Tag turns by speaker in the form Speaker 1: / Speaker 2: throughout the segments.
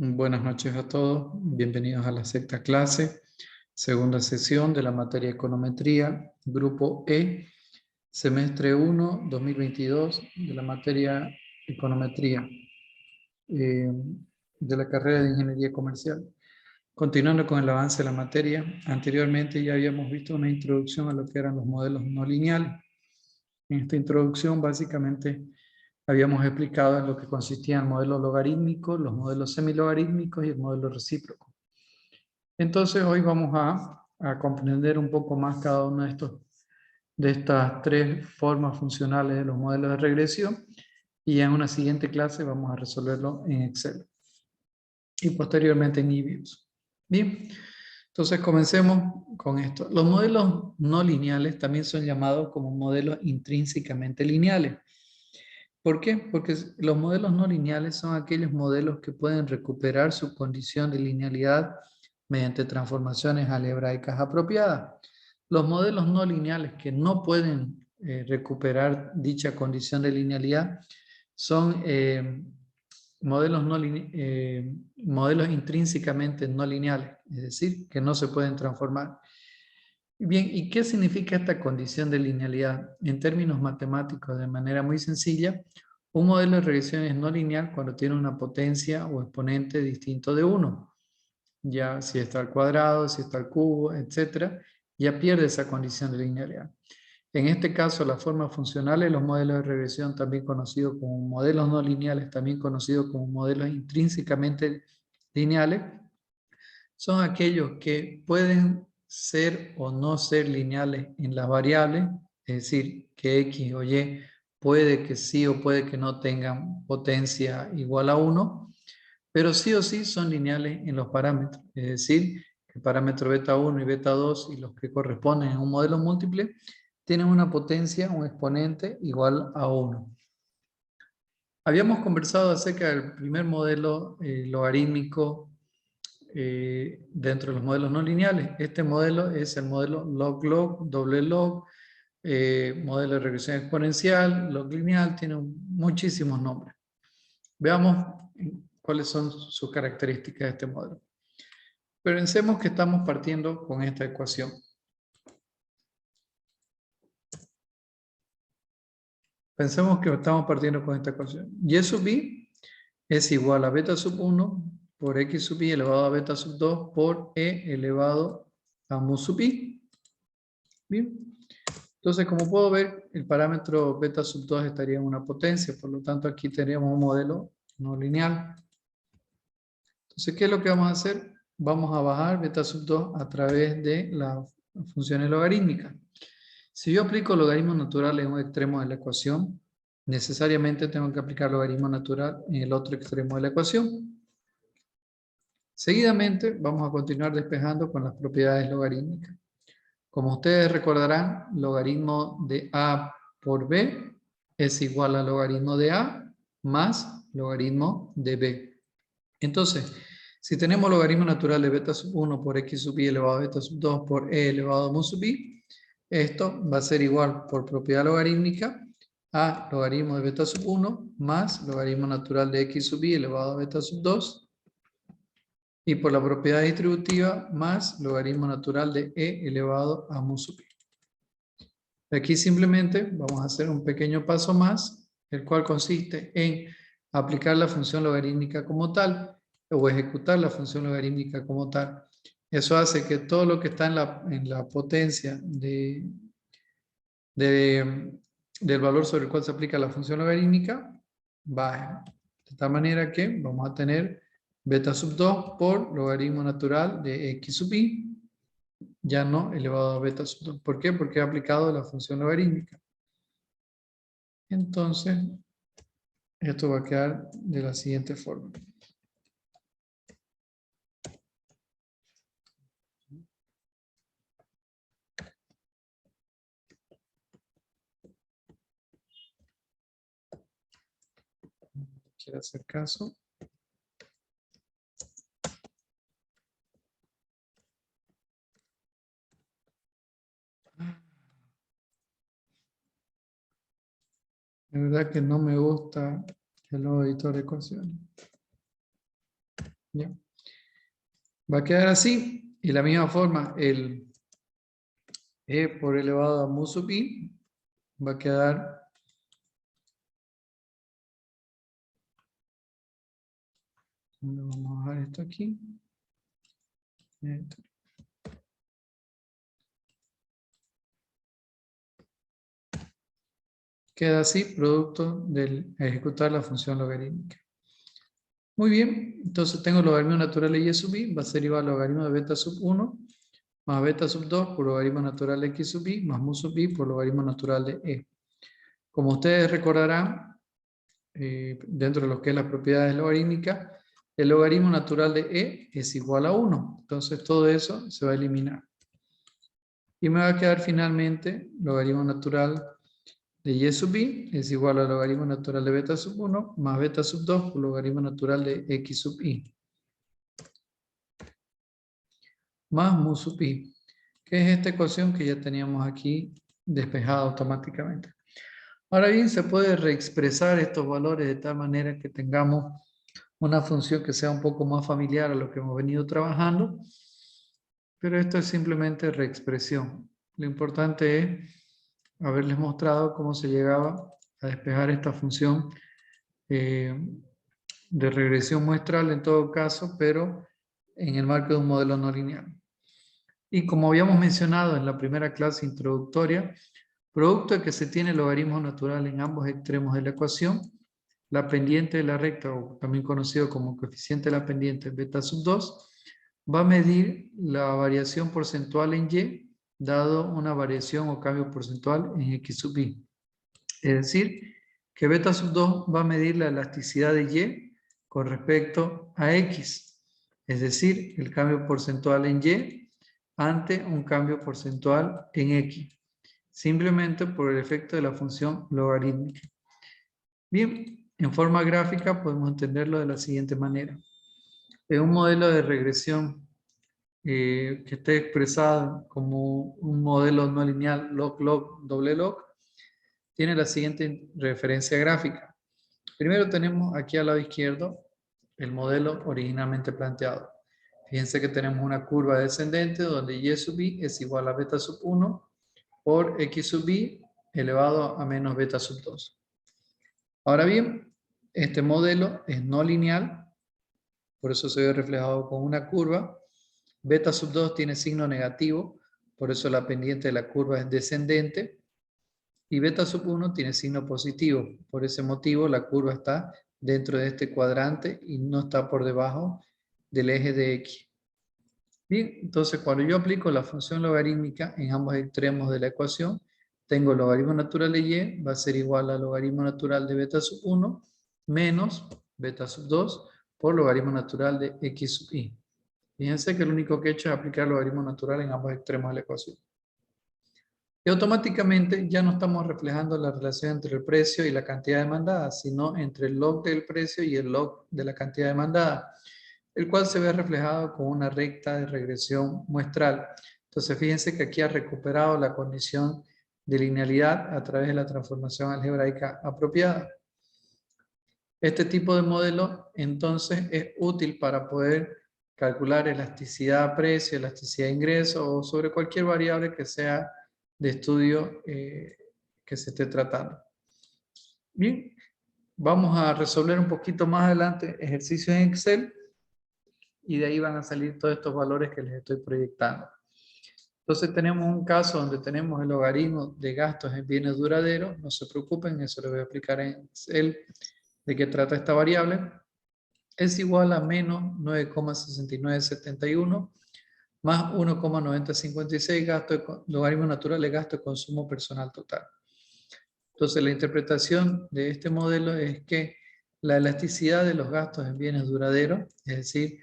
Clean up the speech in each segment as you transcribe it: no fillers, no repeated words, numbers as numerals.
Speaker 1: Buenas noches a todos, bienvenidos a la sexta clase, segunda sesión de la materia Econometría, Grupo E, semestre 1, 2022, de la materia Econometría, de la carrera de Ingeniería Comercial. Continuando con el avance de la materia, anteriormente ya habíamos visto una introducción a lo que eran los modelos no lineales. En esta introducción, básicamente, habíamos explicado en lo que consistían el modelo logarítmico, los modelos semilogarítmicos y el modelo recíproco. Entonces hoy vamos a comprender un poco más cada una de estas tres formas funcionales de los modelos de regresión y en una siguiente clase vamos a resolverlo en Excel y posteriormente en eViews. Bien, entonces comencemos con esto. Los modelos no lineales también son llamados como modelos intrínsecamente lineales. ¿Por qué? Porque los modelos no lineales son aquellos modelos que pueden recuperar su condición de linealidad mediante transformaciones algebraicas apropiadas. Los modelos no lineales que no pueden recuperar dicha condición de linealidad son modelos intrínsecamente no lineales, es decir, que no se pueden transformar. Bien, ¿y qué significa esta condición de linealidad? En términos matemáticos, de manera muy sencilla, un modelo de regresión es no lineal cuando tiene una potencia o exponente distinto de 1. Ya si está al cuadrado, si está al cubo, etc., ya pierde esa condición de linealidad. En este caso, las formas funcionales, los modelos de regresión, también conocidos como modelos no lineales, también conocidos como modelos intrínsecamente lineales, son aquellos que pueden ser o no ser lineales en las variables, es decir, que X o Y puede que sí o puede que no tengan potencia igual a 1, pero sí o sí son lineales en los parámetros, es decir, que el parámetro beta 1 y beta 2 y los que corresponden a un modelo múltiple tienen una potencia, un exponente igual a 1. Habíamos conversado acerca del primer modelo logarítmico dentro de los modelos no lineales. Este modelo es el modelo log-log, doble log, modelo de regresión exponencial, log lineal, tiene muchísimos nombres. Veamos cuáles son sus características de este modelo. Pensemos que estamos partiendo con esta ecuación. Pensemos que estamos partiendo con esta ecuación. Y sub i es igual a beta sub 1 por x sub i elevado a beta sub 2 por e elevado a mu sub i. Bien. Entonces, como puedo ver, el parámetro beta sub 2 estaría en una potencia, por lo tanto aquí tendríamos un modelo no lineal. Entonces, ¿qué es lo que vamos a hacer? Vamos a bajar beta sub 2 a través de las funciones logarítmicas. Si yo aplico logaritmo natural en un extremo de la ecuación, necesariamente tengo que aplicar logaritmo natural en el otro extremo de la ecuación. Seguidamente, vamos a continuar despejando con las propiedades logarítmicas. Como ustedes recordarán, logaritmo de A por B es igual a logaritmo de A más logaritmo de B. Entonces, si tenemos logaritmo natural de beta sub 1 por x sub i elevado a beta sub 2 por e elevado a mu sub i, esto va a ser igual por propiedad logarítmica a logaritmo de beta sub 1 más logaritmo natural de x sub i elevado a beta sub 2 y por la propiedad distributiva más logaritmo natural de e elevado a mu sub i. Aquí simplemente vamos a hacer un pequeño paso más, el cual consiste en aplicar la función logarítmica como tal o ejecutar la función logarítmica como tal. Eso hace que todo lo que está en la potencia del valor sobre el cual se aplica la función logarítmica baje. De tal manera que vamos a tener beta sub 2 por logaritmo natural de x sub i, ya no elevado a beta sub 2. ¿Por qué? Porque he aplicado la función logarítmica. Entonces, esto va a quedar de la siguiente forma. Quiero hacer caso. De verdad que no me gusta el nuevo editor de ecuaciones. ¿Ya? Va a quedar así. Y de la misma forma, el E por elevado a mu sub i va a quedar vamos a bajar esto aquí. Esto. Queda así, producto del ejecutar la función logarítmica. Muy bien, entonces tengo logaritmo natural de y sub i, va a ser igual al logaritmo de beta sub 1 más beta sub 2 por logaritmo natural de x sub i más mu sub i por logaritmo natural de e. Como ustedes recordarán, dentro de lo que es las propiedades logarítmicas, el logaritmo natural de e es igual a 1. Entonces todo eso se va a eliminar. Y me va a quedar finalmente logaritmo natural de y sub i es igual al logaritmo natural de beta sub 1 más beta sub 2 por logaritmo natural de x sub i más mu sub i, que es esta ecuación que ya teníamos aquí despejada automáticamente. Ahora bien, se puede reexpresar estos valores de tal manera que tengamos una función que sea un poco más familiar a lo que hemos venido trabajando, pero esto es simplemente reexpresión. Lo importante es haberles mostrado cómo se llegaba a despejar esta función de regresión muestral en todo caso, pero en el marco de un modelo no lineal. Y como habíamos mencionado en la primera clase introductoria, producto de que se tiene logaritmo natural en ambos extremos de la ecuación, la pendiente de la recta, o también conocido como coeficiente de la pendiente beta sub 2, va a medir la variación porcentual en y, dado una variación o cambio porcentual en x sub i. Es decir, que beta sub 2 va a medir la elasticidad de y con respecto a x. Es decir, el cambio porcentual en y ante un cambio porcentual en x. Simplemente por el efecto de la función logarítmica. Bien, en forma gráfica podemos entenderlo de la siguiente manera. En un modelo de regresión que esté expresado como un modelo no lineal log-log, doble log, tiene la siguiente referencia gráfica. Primero tenemos aquí al lado izquierdo el modelo originalmente planteado. Fíjense que tenemos una curva descendente donde y sub i es igual a beta sub 1 por x sub i elevado a menos beta sub 2. Ahora bien, este modelo es no lineal, por eso se ve reflejado con una curva. Beta sub 2 tiene signo negativo, por eso la pendiente de la curva es descendente. Y beta sub 1 tiene signo positivo, por ese motivo la curva está dentro de este cuadrante y no está por debajo del eje de x. Bien, entonces cuando yo aplico la función logarítmica en ambos extremos de la ecuación, tengo el logaritmo natural de y, va a ser igual al logaritmo natural de beta sub 1 menos beta sub 2 por logaritmo natural de x sub i. Fíjense que lo único que he hecho es aplicar el logaritmo natural en ambos extremos de la ecuación. Y automáticamente ya no estamos reflejando la relación entre el precio y la cantidad demandada, sino entre el log del precio y el log de la cantidad demandada, el cual se ve reflejado con una recta de regresión muestral. Entonces fíjense que aquí ha recuperado la condición de linealidad a través de la transformación algebraica apropiada. Este tipo de modelo entonces es útil para poder calcular elasticidad a precio, elasticidad a ingreso o sobre cualquier variable que sea de estudio que se esté tratando. Bien, vamos a resolver un poquito más adelante ejercicios en Excel y de ahí van a salir todos estos valores que les estoy proyectando. Entonces tenemos un caso donde tenemos el logaritmo de gastos en bienes duraderos. No se preocupen, eso lo voy a explicar en Excel de qué trata esta variable. Es igual a menos 9,6971 más 1,9056 logaritmo natural de gasto de consumo personal total. Entonces la interpretación de este modelo es que la elasticidad de los gastos en bienes duraderos, es decir,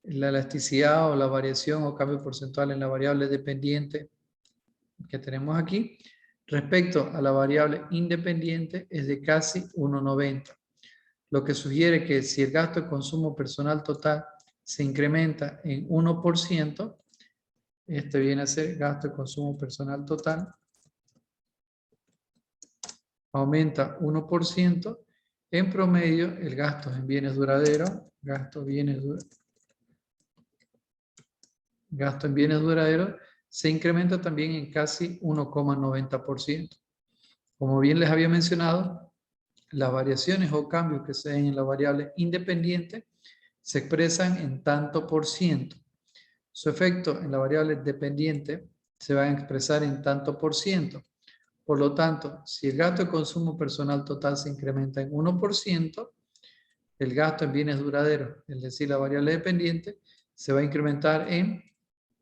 Speaker 1: la elasticidad o la variación o cambio porcentual en la variable dependiente que tenemos aquí, respecto a la variable independiente es de casi 1,90. Lo que sugiere que si el gasto de consumo personal total se incrementa en 1%, este viene a ser gasto de consumo personal total, aumenta 1%, en promedio el gasto en bienes duraderos, gasto bienes gasto en bienes duraderos, se incrementa también en casi 1,90%. Como bien les había mencionado, las variaciones o cambios que se den en la variable independiente se expresan en tanto por ciento. Su efecto en la variable dependiente se va a expresar en tanto por ciento. Por lo tanto, si el gasto de consumo personal total se incrementa en 1%, el gasto en bienes duraderos, es decir, la variable dependiente, se va a incrementar en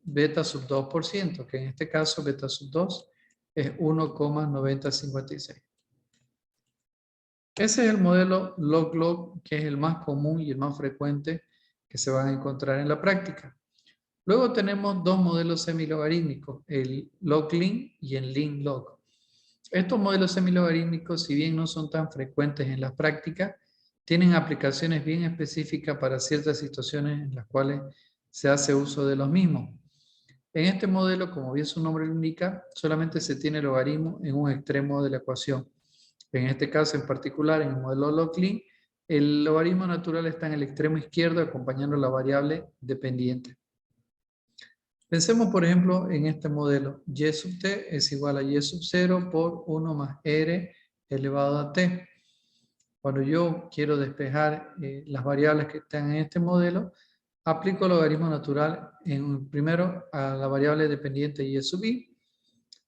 Speaker 1: beta sub 2%, que en este caso beta sub 2 es 1,9056. Ese es el modelo log-log, que es el más común y el más frecuente que se van a encontrar en la práctica. Luego tenemos dos modelos semilogarítmicos, el log-lin y el lin-log. Estos modelos semilogarítmicos, si bien no son tan frecuentes en la práctica, tienen aplicaciones bien específicas para ciertas situaciones en las cuales se hace uso de los mismos. En este modelo, como bien su nombre lo indica, solamente se tiene logaritmo en un extremo de la ecuación. En este caso en particular, en el modelo log-lin, el logaritmo natural está en el extremo izquierdo acompañando la variable dependiente. Pensemos, por ejemplo, en este modelo. Y sub t es igual a y sub 0 por 1 más r elevado a t. Cuando yo quiero despejar las variables que están en este modelo, aplico el logaritmo natural primero a la variable dependiente y sub i,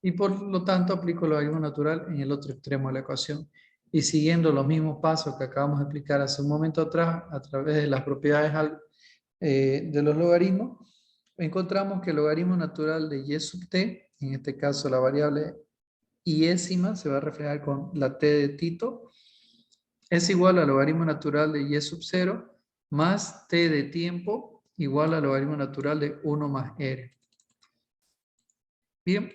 Speaker 1: y por lo tanto aplico el logaritmo natural en el otro extremo de la ecuación. Y siguiendo los mismos pasos que acabamos de explicar hace un momento atrás, a través de las propiedades de los logaritmos, encontramos que el logaritmo natural de y sub t, en este caso la variable iésima, se va a reflejar con la t de Tito, es igual al logaritmo natural de y sub 0 más t de tiempo igual al logaritmo natural de 1 más r. Bien,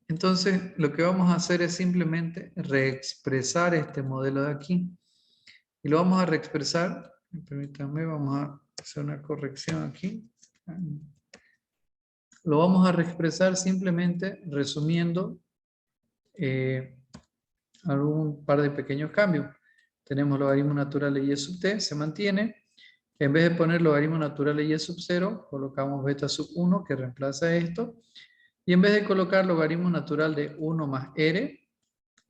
Speaker 1: entonces lo que vamos a hacer es simplemente reexpresar este modelo de aquí. Y lo vamos a reexpresar, permítanme, vamos a hacer una corrección aquí. Lo vamos a reexpresar simplemente resumiendo algún par de pequeños cambios. Tenemos logaritmo natural de y sub t, se mantiene. En vez de poner logaritmo natural de y sub 0, colocamos beta sub 1, que reemplaza esto. Y en vez de colocar logaritmo natural de 1 más r,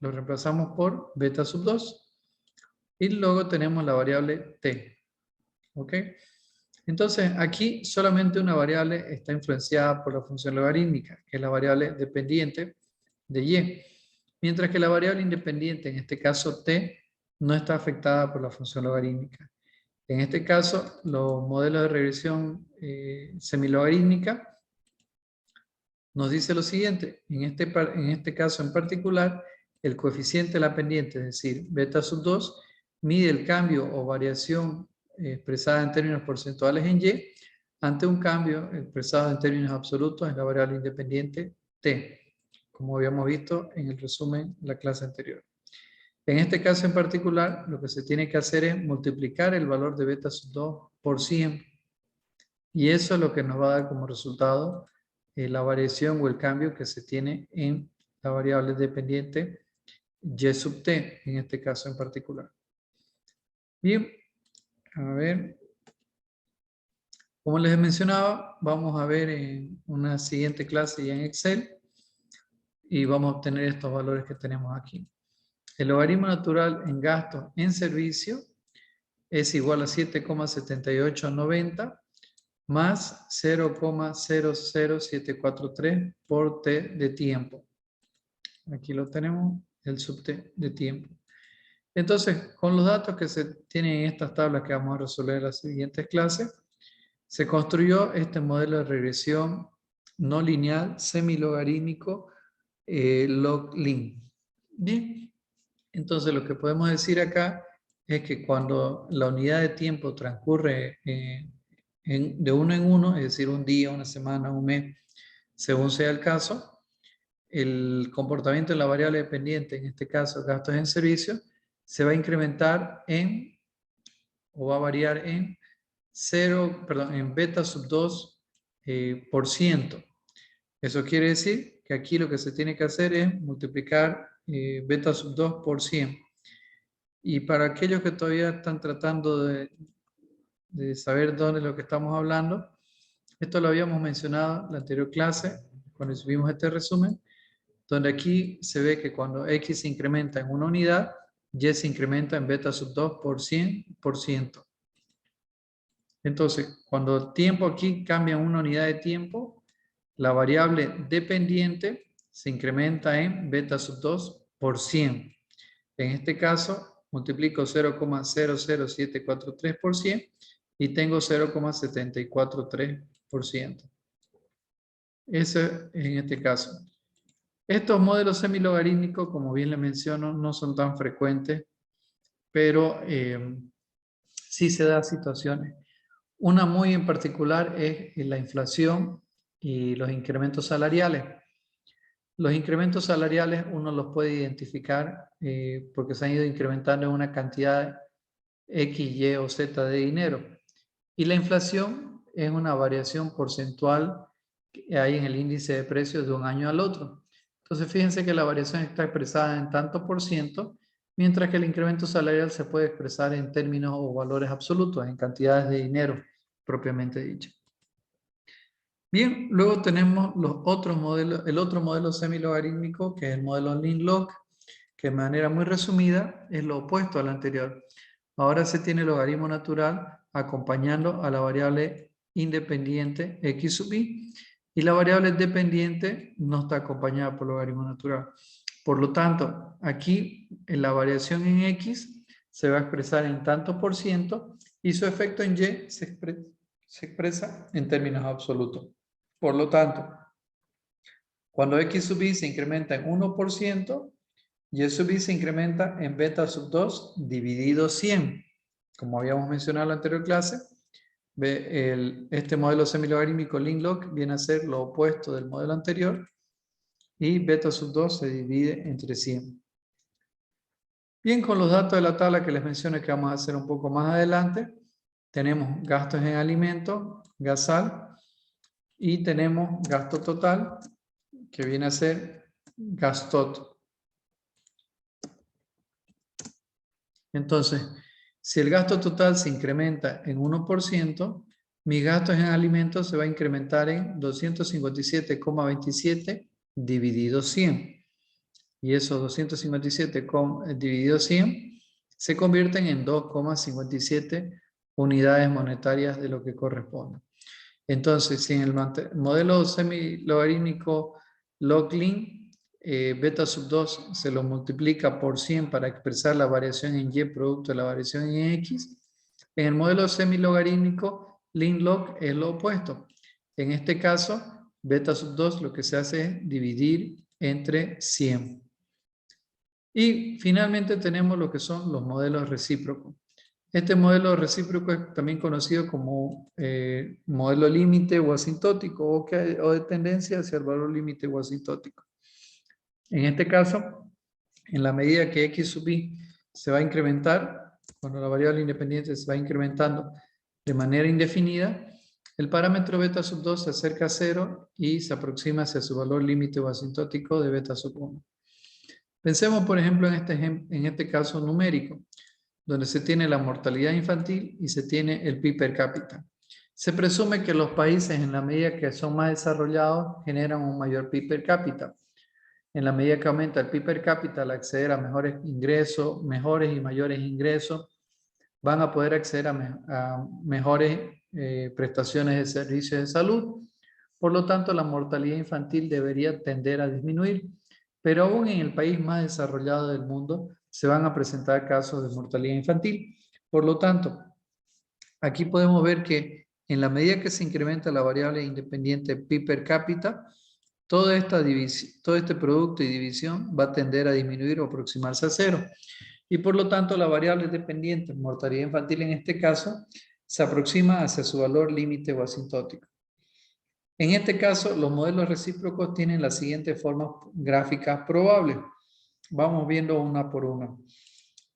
Speaker 1: lo reemplazamos por beta sub 2. Y luego tenemos la variable t. ¿Ok? Entonces, aquí solamente una variable está influenciada por la función logarítmica, que es la variable dependiente de y. Mientras que la variable independiente, en este caso t, no está afectada por la función logarítmica. En este caso, los modelos de regresión semilogarítmica nos dice lo siguiente. En este caso en particular, el coeficiente de la pendiente, es decir, beta sub 2, mide el cambio o variación expresada en términos porcentuales en y ante un cambio expresado en términos absolutos en la variable independiente t, como habíamos visto en el resumen de la clase anterior. En este caso en particular, lo que se tiene que hacer es multiplicar el valor de beta sub 2 por 100. Y eso es lo que nos va a dar como resultado la variación o el cambio que se tiene en la variable dependiente y sub t, en este caso en particular. Bien, a ver. Como les mencionaba, vamos a ver en una siguiente clase ya en Excel y vamos a obtener estos valores que tenemos aquí. El logaritmo natural en gasto en servicio es igual a 7,7890 más 0,00743 por t de tiempo. Aquí lo tenemos, el sub t de tiempo. Entonces, con los datos que se tienen en estas tablas que vamos a resolver en las siguientes clases, se construyó este modelo de regresión no lineal semilogarítmico log-lin. Bien, entonces lo que podemos decir acá es que cuando la unidad de tiempo transcurre de uno en uno, es decir, un día, una semana, un mes, según sea el caso, el comportamiento de la variable dependiente, en este caso gastos en servicio, se va a incrementar o va a variar en en beta sub 2 por ciento. Eso quiere decir que aquí lo que se tiene que hacer es multiplicar beta sub 2 por 100. Y para aquellos que todavía están tratando de saber dónde es lo que estamos hablando, Esto lo habíamos mencionado en la anterior clase, cuando subimos este resumen, donde aquí se ve que cuando X se incrementa en una unidad, Y se incrementa en beta sub 2 por 100%. Entonces, cuando el tiempo aquí cambia en una unidad de tiempo, la variable dependiente se incrementa en beta sub 2 por 100. En este caso, multiplico 0,00743 por 100 y tengo 0,743%. Eso en este caso. Estos modelos semilogarítmicos, como bien le menciono, no son tan frecuentes, pero sí se da situaciones. Una muy en particular es la inflación y los incrementos salariales. Los incrementos salariales uno los puede identificar porque se han ido incrementando en una cantidad X, Y o Z de dinero. Y la inflación es una variación porcentual que hay en el índice de precios de un año al otro. Entonces fíjense que la variación está expresada en tanto por ciento, mientras que el incremento salarial se puede expresar en términos o valores absolutos, en cantidades de dinero propiamente dicho. Bien, luego tenemos los otros modelos, el otro modelo semilogarítmico, que es el modelo Lin-Log, que de manera muy resumida es lo opuesto al anterior. Ahora se tiene el logaritmo natural acompañando a la variable independiente x sub i, y la variable dependiente no está acompañada por logaritmo natural. Por lo tanto, aquí en la variación en x se va a expresar en tanto por ciento y su efecto en y se expresa en términos absolutos. Por lo tanto, cuando x sub i se incrementa en 1%, y sub i se incrementa en beta sub 2 dividido 100. Como habíamos mencionado en la anterior clase, este modelo semilogarítmico Lin-Log viene a ser lo opuesto del modelo anterior y beta sub 2 se divide entre 100. Bien, con los datos de la tabla que les mencioné que vamos a hacer un poco más adelante, tenemos gastos en alimentos, gasal, y tenemos gasto total, que viene a ser gastot. Entonces, si el gasto total se incrementa en 1%, mis gastos en alimentos se va a incrementar en 257,27 dividido 100. Y esos 257 dividido 100 se convierten en 2,57 unidades monetarias de lo que corresponde. Entonces, si en el modelo semilogarítmico log-lin, beta sub 2 se lo multiplica por 100 para expresar la variación en y producto de la variación en x, en el modelo semilogarítmico lin-log es lo opuesto. En este caso, beta sub 2 lo que se hace es dividir entre 100. Y finalmente tenemos lo que son los modelos recíprocos. Este modelo recíproco es también conocido como modelo límite o asintótico o de tendencia hacia el valor límite o asintótico. En este caso, en la medida que x sub i se va a incrementar, cuando la variable independiente se va incrementando de manera indefinida, el parámetro beta sub 2 se acerca a 0 y se aproxima hacia su valor límite o asintótico de beta sub 1. Pensemos, por ejemplo, en este caso numérico, donde se tiene la mortalidad infantil y se tiene el PIB per cápita. Se presume que los países, en la medida que son más desarrollados, generan un mayor PIB per cápita. En la medida que aumenta el PIB per cápita, al acceder a mejores ingresos, mejores y mayores ingresos, van a poder acceder a mejores prestaciones de servicios de salud. Por lo tanto, la mortalidad infantil debería tender a disminuir, pero aún en el país más desarrollado del mundo se van a presentar casos de mortalidad infantil. Por lo tanto, aquí podemos ver que en la medida que se incrementa la variable independiente PIB per cápita, todo este producto y división va a tender a disminuir o aproximarse a cero. Y por lo tanto, la variable dependiente, mortalidad infantil en este caso, se aproxima hacia su valor límite o asintótico. En este caso, los modelos recíprocos tienen las siguientes formas gráficas probables. Vamos viendo una por una.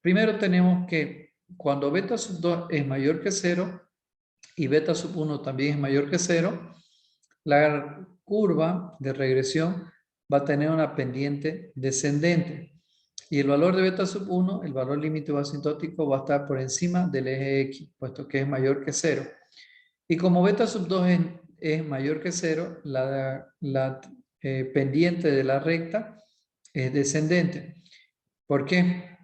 Speaker 1: Primero tenemos que cuando beta sub 2 es mayor que 0 y beta sub 1 también es mayor que 0, la curva de regresión va a tener una pendiente descendente. Y el valor de beta sub 1, el valor límite o asintótico, va a estar por encima del eje X, puesto que es mayor que 0. Y como beta sub 2 es mayor que 0, la pendiente de la recta es descendente. ¿Por qué?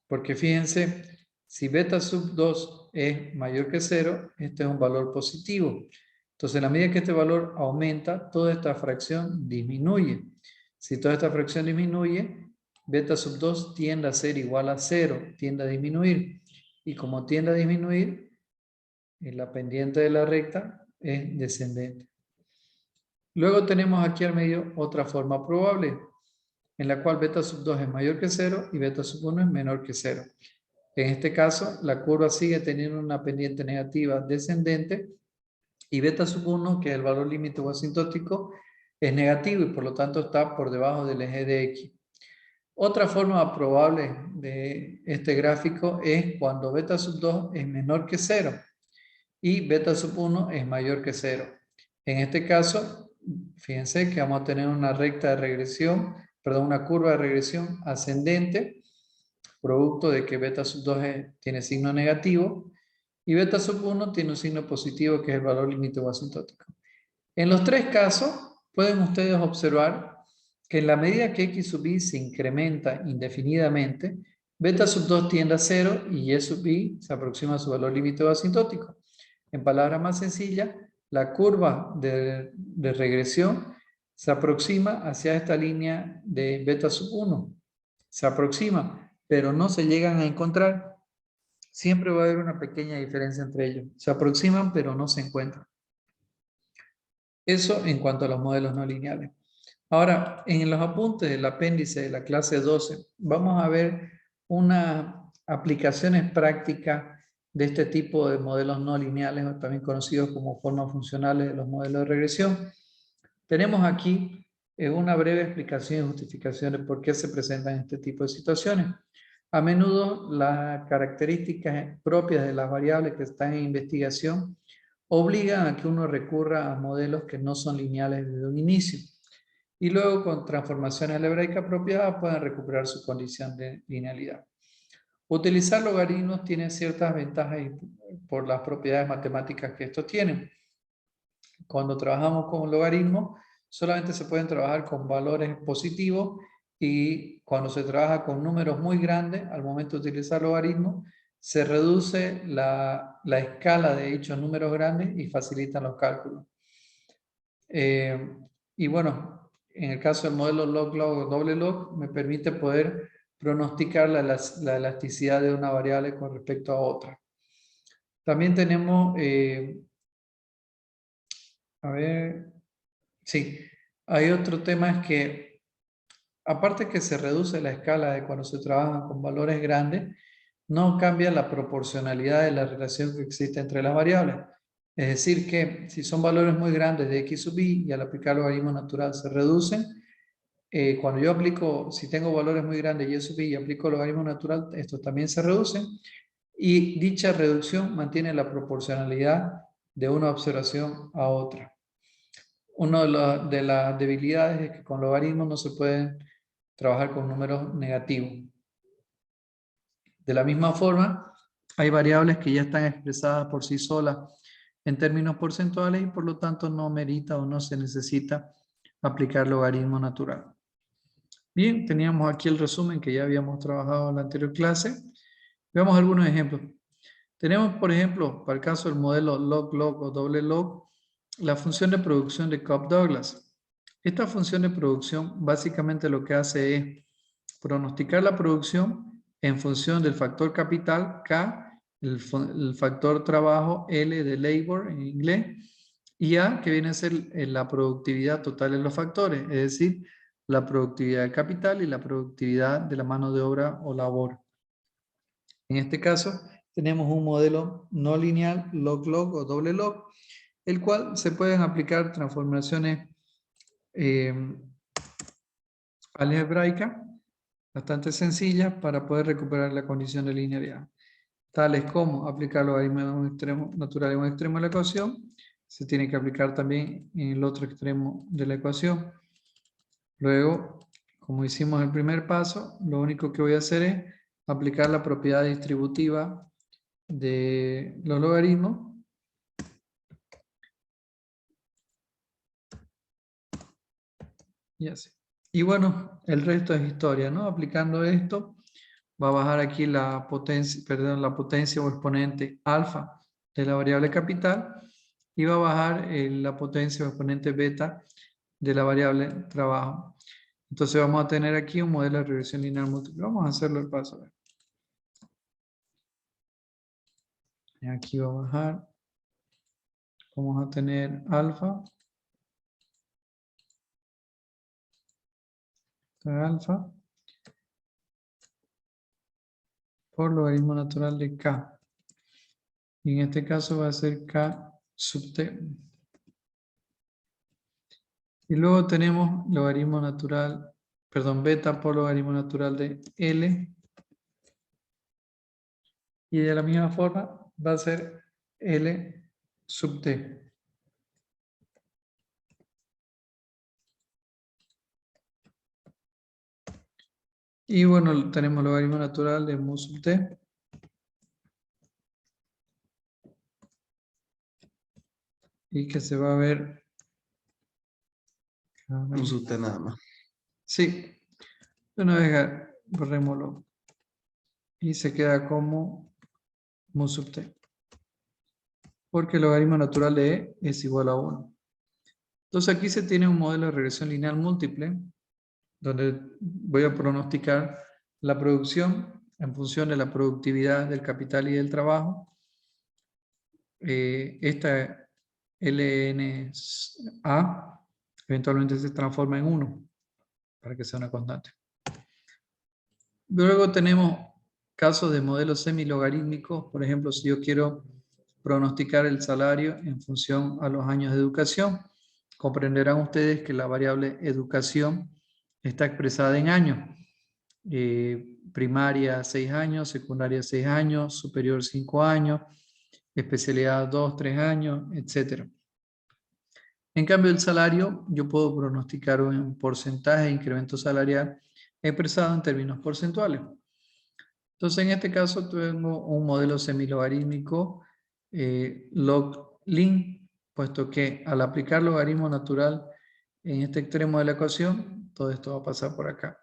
Speaker 1: Porque fíjense, si beta sub 2 es mayor que 0, este es un valor positivo. Entonces, a la medida que este valor aumenta, toda esta fracción disminuye. Si toda esta fracción disminuye, beta sub 2 tiende a ser igual a 0, tiende a disminuir. Y como tiende a disminuir, la pendiente de la recta es descendente. Luego tenemos aquí al medio otra forma probable, en la cual beta sub 2 es mayor que 0 y beta sub 1 es menor que 0. En este caso, la curva sigue teniendo una pendiente negativa descendente y beta sub 1, que es el valor límite o asintótico, es negativo y por lo tanto está por debajo del eje de X. Otra forma probable de este gráfico es cuando beta sub 2 es menor que 0 y beta sub 1 es mayor que 0. En este caso, fíjense que vamos a tener una recta de regresión, perdón, una curva de regresión ascendente, producto de que beta sub 2 tiene signo negativo y beta sub 1 tiene un signo positivo que es el valor límite o asintótico. En los tres casos pueden ustedes observar que en la medida que x sub i se incrementa indefinidamente, beta sub 2 tiende a 0 y y sub i se aproxima a su valor límite o asintótico. En palabras más sencillas, la curva de regresión se aproxima hacia esta línea de beta sub 1. Se aproxima, pero no se llegan a encontrar. Siempre va a haber una pequeña diferencia entre ellos. Se aproximan, pero no se encuentran. Eso en cuanto a los modelos no lineales. Ahora, en los apuntes del apéndice de la clase 12, vamos a ver unas aplicaciones prácticas de este tipo de modelos no lineales, o también conocidos como formas funcionales de los modelos de regresión. Tenemos aquí una breve explicación y justificación de por qué se presentan este tipo de situaciones. A menudo las características propias de las variables que están en investigación obligan a que uno recurra a modelos que no son lineales desde un inicio. Y luego con transformaciones algebraicas apropiadas pueden recuperar su condición de linealidad. Utilizar logaritmos tiene ciertas ventajas por las propiedades matemáticas que estos tienen. Cuando trabajamos con logaritmos, solamente se pueden trabajar con valores positivos y cuando se trabaja con números muy grandes, al momento de utilizar logaritmos, se reduce la escala de dichos números grandes y facilitan los cálculos. Y bueno, en el caso del modelo log-log o doble log, me permite poder pronosticar la elasticidad de una variable con respecto a otra. También tenemos, a ver, sí, hay otro tema es que, aparte que se reduce la escala de cuando se trabaja con valores grandes, no cambia la proporcionalidad de la relación que existe entre las variables. Es decir, que si son valores muy grandes de x sub i y al aplicar logaritmo natural se reducen, cuando yo aplico, si tengo valores muy grandes y sub i y aplico logaritmo natural, estos también se reducen y dicha reducción mantiene la proporcionalidad de una observación a otra. Una de las debilidades es que con logaritmos no se pueden trabajar con números negativos. De la misma forma, hay variables que ya están expresadas por sí solas en términos porcentuales y por lo tanto no merita o no se necesita aplicar logaritmo natural. Bien, teníamos aquí el resumen que ya habíamos trabajado en la anterior clase. Veamos algunos ejemplos. Tenemos, por ejemplo, para el caso del modelo log-log o doble log, la función de producción de Cobb-Douglas. Esta función de producción básicamente lo que hace es pronosticar la producción en función del factor capital K, el factor trabajo L de labor en inglés, y A, que viene a ser la productividad total de los factores, es decir, la productividad de capital y la productividad de la mano de obra o labor. En este caso, tenemos un modelo no lineal, log-log o doble log, el cual se pueden aplicar transformaciones algebraicas bastante sencillas para poder recuperar la condición de linealidad. Tales como aplicar logaritmo en un extremo natural en un extremo de la ecuación, se tiene que aplicar también en el otro extremo de la ecuación. Luego, como hicimos el primer paso, lo único que voy a hacer es aplicar la propiedad distributiva de los logaritmos y así. Y bueno, el resto es historia, ¿no? Aplicando esto, va a bajar aquí la potencia, perdón, la potencia o exponente alfa de la variable capital y va a bajar la potencia o exponente beta de la variable trabajo. Entonces vamos a tener aquí un modelo de regresión lineal múltiple. Vamos a hacerlo el paso. A ver. Y aquí va a bajar. Vamos a tener alfa. Alfa por logaritmo natural de k. Y en este caso va a ser k sub t. Y luego tenemos logaritmo natural, perdón, beta por logaritmo natural de L. Y de la misma forma va a ser L sub t. Y bueno, tenemos logaritmo natural de mu sub t. Y que se va a ver...
Speaker 2: Mu sub t nada más.
Speaker 1: Sí. Una vez borrémoslo. Y se queda como mu sub t. Porque el logaritmo natural de E es igual a 1. Entonces aquí se tiene un modelo de regresión lineal múltiple, donde voy a pronosticar la producción en función de la productividad del capital y del trabajo. Esta LNA eventualmente se transforma en 1, para que sea una constante. Luego tenemos casos de modelos semilogarítmicos. Por ejemplo, si yo quiero pronosticar el salario en función a los años de educación, comprenderán ustedes que la variable educación está expresada en años. Primaria 6 años, secundaria 6 años, superior 5 años, especialidad 2, 3 años, etc. En cambio, el salario, yo puedo pronosticar un porcentaje de incremento salarial expresado en términos porcentuales. Entonces, en este caso, tengo un modelo semilogarítmico log-lin, puesto que al aplicar logaritmo natural en este extremo de la ecuación, todo esto va a pasar por acá.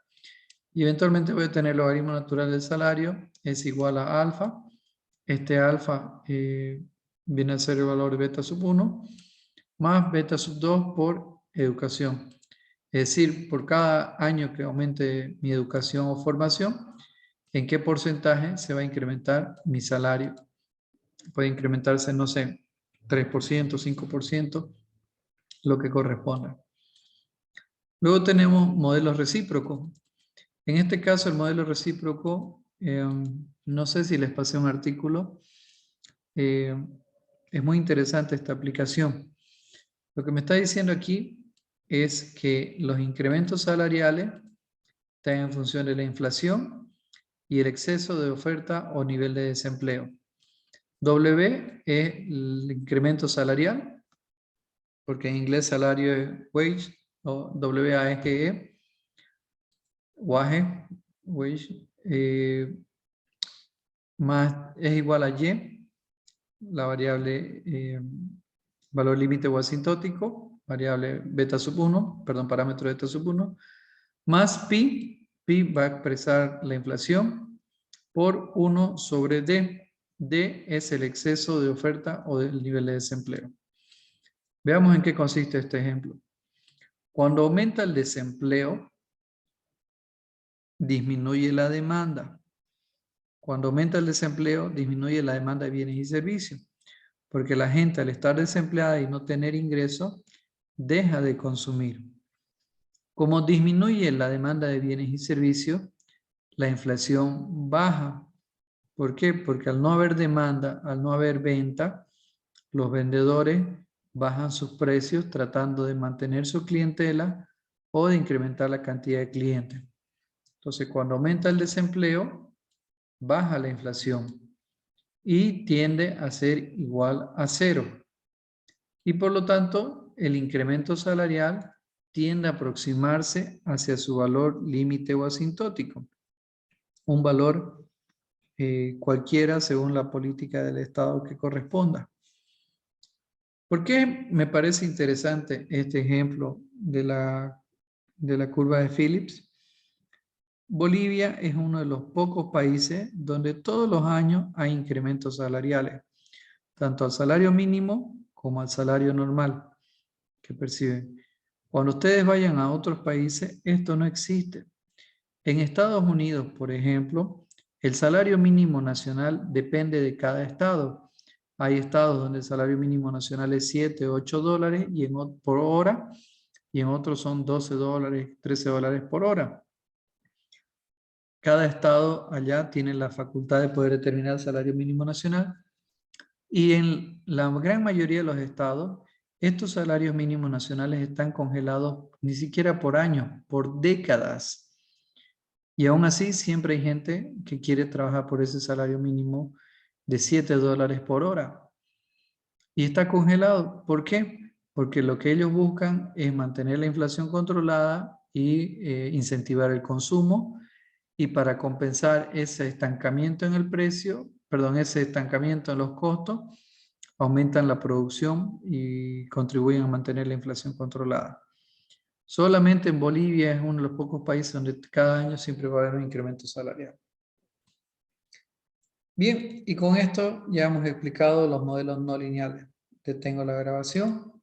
Speaker 1: Y eventualmente voy a tener logaritmo natural del salario, es igual a alfa. Este alfa viene a ser el valor de beta sub 1, más beta sub 2 por educación. Es decir, por cada año que aumente mi educación o formación, ¿en qué porcentaje se va a incrementar mi salario? Puede incrementarse, no sé, 3%, 5%, lo que corresponda. Luego tenemos modelos recíprocos. En este caso, el modelo recíproco, no sé si les pasé un artículo, es muy interesante esta aplicación. Lo que me está diciendo aquí es que los incrementos salariales están en función de la inflación y el exceso de oferta o nivel de desempleo. W es el incremento salarial, porque en inglés salario es wage, o WAGE, wage, más es igual a Y, la variable valor límite o asintótico, variable beta sub 1, perdón, parámetro beta sub 1, más pi va a expresar la inflación, por 1 sobre D. D es el exceso de oferta o del nivel de desempleo. Veamos en qué consiste este ejemplo. Cuando aumenta el desempleo, disminuye la demanda. Cuando aumenta el desempleo, disminuye la demanda de bienes y servicios. Porque la gente, al estar desempleada y no tener ingresos, deja de consumir. Como disminuye la demanda de bienes y servicios, la inflación baja. ¿Por qué? Porque al no haber demanda, al no haber venta, los vendedores bajan sus precios tratando de mantener su clientela o de incrementar la cantidad de clientes. Entonces, cuando aumenta el desempleo, baja la inflación y tiende a ser igual a 0. Y por lo tanto, el incremento salarial tiende a aproximarse hacia su valor límite o asintótico. Un valor cualquiera según la política del Estado que corresponda. ¿Por qué me parece interesante este ejemplo de la de la curva de Phillips, Bolivia es uno de los pocos países donde todos los años hay incrementos salariales, tanto al salario mínimo como al salario normal que perciben. Cuando ustedes vayan a otros países, esto no existe. En Estados Unidos, por ejemplo, el salario mínimo nacional depende de cada estado. Hay estados donde el salario mínimo nacional es 7, 8 dólares por hora, y en otros son 12 dólares, 13 dólares por hora. Cada estado allá tiene la facultad de poder determinar el salario mínimo nacional, y en la gran mayoría de los estados, estos salarios mínimos nacionales están congelados ni siquiera por años, por décadas. Y aún así siempre hay gente que quiere trabajar por ese salario mínimo de 7 dólares por hora. Y está congelado. ¿Por qué? Porque lo que ellos buscan es mantener la inflación controlada y incentivar el consumo. Y para compensar ese estancamiento en el precio, perdón, ese estancamiento en los costos, aumentan la producción y contribuyen a mantener la inflación controlada. Solamente en Bolivia es uno de los pocos países donde cada año siempre va a haber un incremento salarial. Bien, y con esto ya hemos explicado los modelos no lineales. Detengo la grabación.